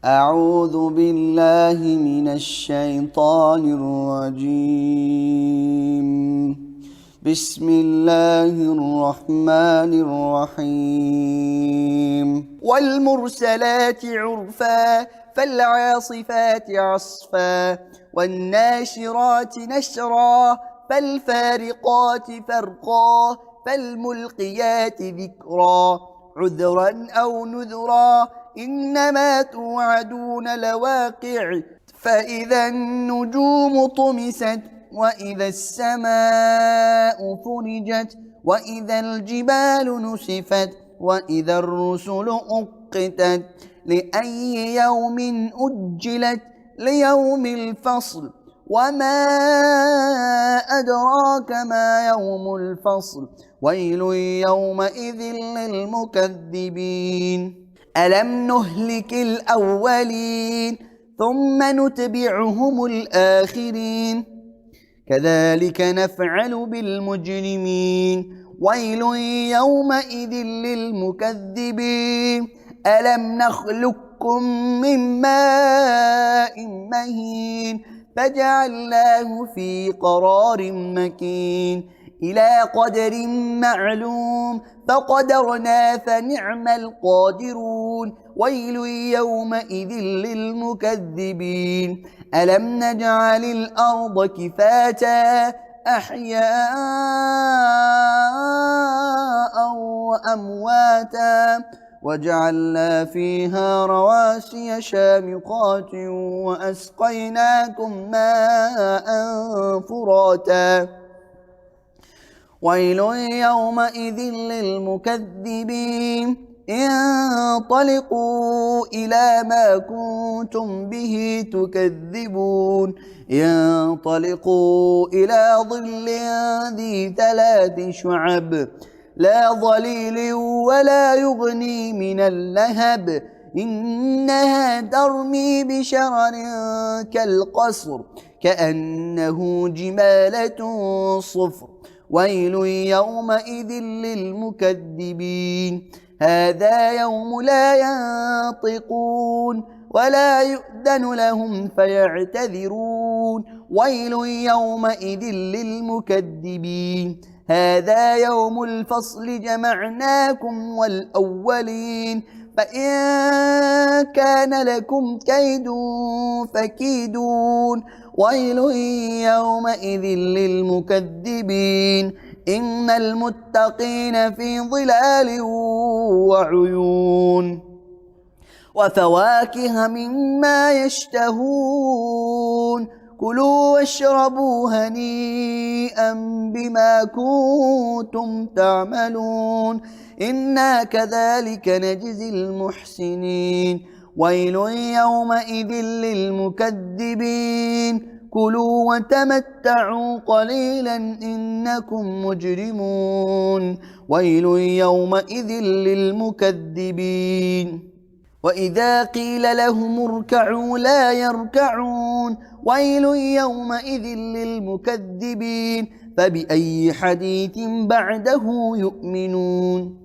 أعوذ بالله من الشيطان الرجيم. بسم الله الرحمن الرحيم. والمرسلات عرفا فالعاصفات عصفا والناشرات نشرا فالفارقات فرقا فالملقيات ذكرا عذرا أو نذرا إنما توعدون لواقع فإذا النجوم طمست وإذا السماء فرجت وإذا الجبال نسفت وإذا الرسل أقتت لأي يوم أجلت ليوم الفصل وما أدراك ما يوم الفصل ويل يومئذ للمكذبين. ألم نهلك الأولين ثم نتبعهم الآخرين كذلك نفعل بالمجرمين ويل يومئذ للمكذبين. ألم نخلقكم من ماء مهين فجعلناه في قرار مكين إلى قدر معلوم فقدرنا فنعم القادرون ويل يومئذ للمكذبين. ألم نجعل الأرض كفاتا أحياء وأمواتا وجعلنا فيها رواسي شامخات وأسقيناكم ماء فراتا ويل يومئذ للمكذبين. انطلقوا إلى ما كنتم به تكذبون انطلقوا إلى ظل ذي 3 شعب لا ظليل ولا يغني من اللهب إنها ترمي بشرر كالقصر كأنه جمالة صفر ويل يومئذ للمكذبين. هذا يوم لا ينطقون ولا يؤذن لهم فيعتذرون ويل يومئذ للمكذبين. هذا يوم الفصل جمعناكم والأولين فإن كان لكم كيد فكيدون ويل يومئذ للمكذبين. إن المتقين في ظلال وعيون وفواكه مما يشتهون كلوا واشربوا هنيئا بما كنتم تعملون إنا كذلك نجزي المحسنين ويل يومئذ للمكذبين. كلوا وتمتعوا قليلا إنكم مجرمون ويل يومئذ للمكذبين. وإذا قيل لهم اركعوا لا يركعون ويل يومئذ للمكذبين. فبأي حديث بعده يؤمنون